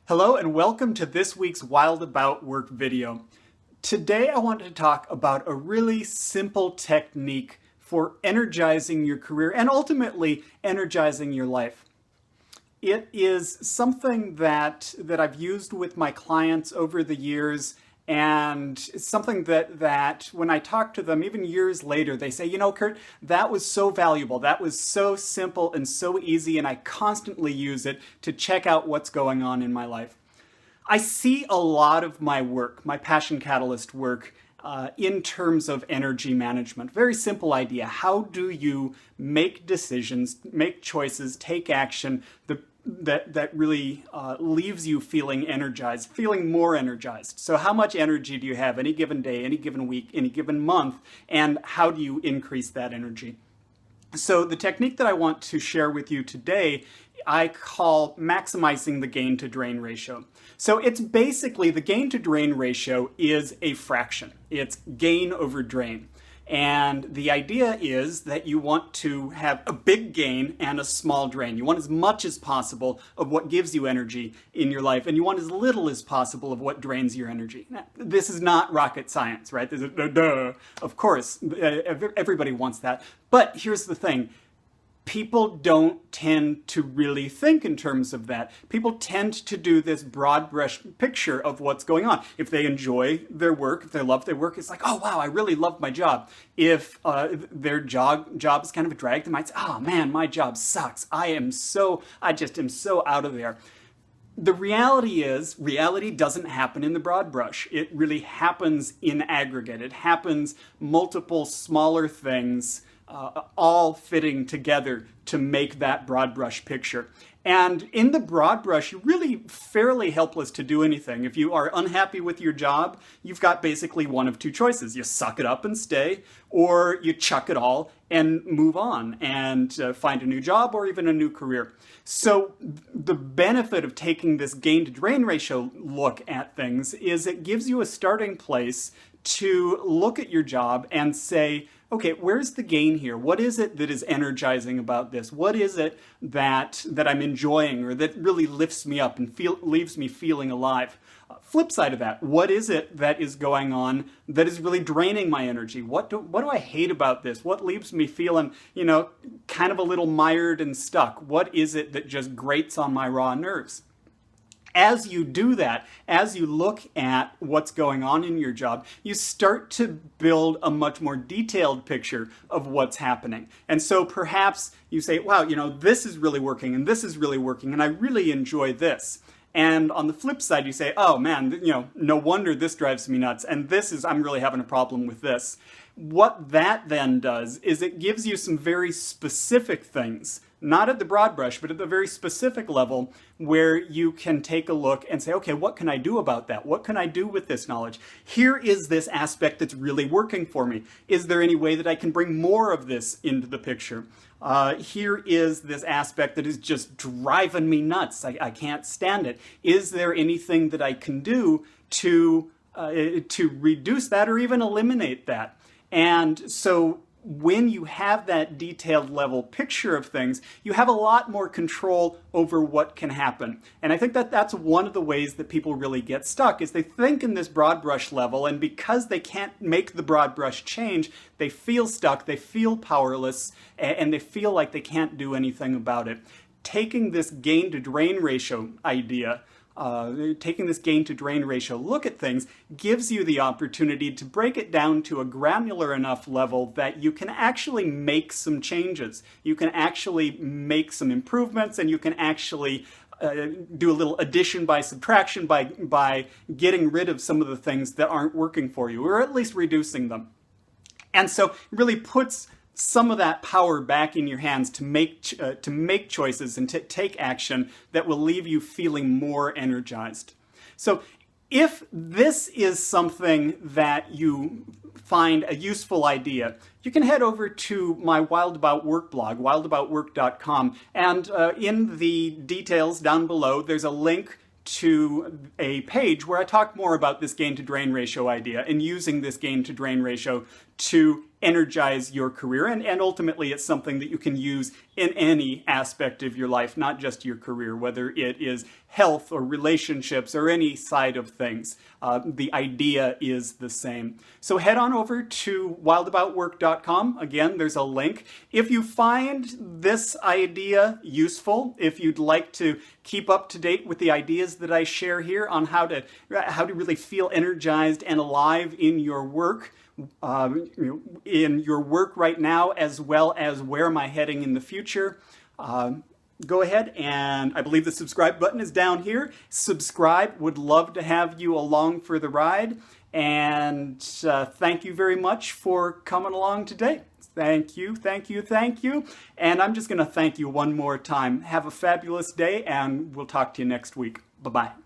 Hello and welcome to this week's Wild About Work video. Today I wanted to talk about a really simple technique for energizing your career and ultimately energizing your life. It is something that I've used with my clients over the years, and it's something that when I talk to them, even years later, they say, Kurt, that was so valuable. That was so simple and so easy, and I constantly use it to check out what's going on in my life. I see a lot of my work, my Passion Catalyst work, in terms of energy management. Very simple idea. How do you make decisions, make choices, take action that really leaves you feeling energized, feeling more energized? So how much energy do you have any given day, any given week, any given month, and how do you increase that energy? So the technique that I want to share with you today, I call maximizing the gain to drain ratio. So it's basically, the gain to drain ratio is a fraction. It's gain over drain. And the idea is that you want to have a big gain and a small drain. You want as much as possible of what gives you energy in your life, and you want as little as possible of what drains your energy. Now, this is not rocket science, right? This is, duh. Of course, everybody wants that. But here's the thing. People don't tend to really think in terms of that. People tend to do this broad brush picture of what's going on. If they enjoy their work, if they love their work, it's like, oh wow, I really love my job. If their job is kind of a drag, they might say, oh man, my job sucks. I just am so out of there. The reality is, reality doesn't happen in the broad brush. It really happens in aggregate. It happens multiple smaller things all fitting together to make that broad brush picture. And in the broad brush, you're really fairly helpless to do anything. If you are unhappy with your job, you've got basically one of two choices. You suck it up and stay, or you chuck it all and move on and find a new job or even a new career. So the benefit of taking this gain to drain ratio look at things is it gives you a starting place to look at your job and say, okay, where's the gain here? What is it that is energizing about this? What is it that I'm enjoying or that really lifts me up and leaves me feeling alive? Flip side of that, what is it that is going on that is really draining my energy? What do I hate about this? What leaves me feeling, kind of a little mired and stuck? What is it that just grates on my raw nerves? As you do that, as you look at what's going on in your job, you start to build a much more detailed picture of what's happening. And so perhaps you say, wow, this is really working and this is really working and I really enjoy this. And on the flip side, you say, oh man, no wonder this drives me nuts and I'm really having a problem with this. What that then does is it gives you some very specific things, not at the broad brush, but at the very specific level where you can take a look and say, okay, what can I do about that? What can I do with this knowledge? Here is this aspect that's really working for me. Is there any way that I can bring more of this into the picture? Here is this aspect that is just driving me nuts. I can't stand it. Is there anything that I can do to reduce that or even eliminate that? And so when you have that detailed level picture of things, you have a lot more control over what can happen. And I think that that's one of the ways that people really get stuck, is they think in this broad brush level, and because they can't make the broad brush change, they feel stuck, they feel powerless, and they feel like they can't do anything about it. Taking this gain to drain ratio idea, taking this gain to drain ratio look at things gives you the opportunity to break it down to a granular enough level that you can actually make some changes. You can actually make some improvements, and you can actually do a little addition by subtraction by getting rid of some of the things that aren't working for you, or at least reducing them. And so it really puts some of that power back in your hands to make choices and to take action that will leave you feeling more energized. So if this is something that you find a useful idea, you can head over to my Wild About Work blog, wildaboutwork.com, and in the details down below, there's a link to a page where I talk more about this gain to drain ratio idea and using this gain to drain ratio to energize your career. And ultimately, it's something that you can use in any aspect of your life, not just your career, whether it is health or relationships or any side of things. The idea is the same. So head on over to wildaboutwork.com. Again, there's a link. If you find this idea useful, if you'd like to keep up to date with the ideas that I share here on how to really feel energized and alive in your work, right now, as well as where am I heading in the future, go ahead, and I believe the subscribe button is down here. Subscribe. Would love to have you along for the ride. And thank you very much for coming along today. Thank you, thank you, thank you. And I'm just going to thank you one more time. Have a fabulous day, and we'll talk to you next week. Bye-bye.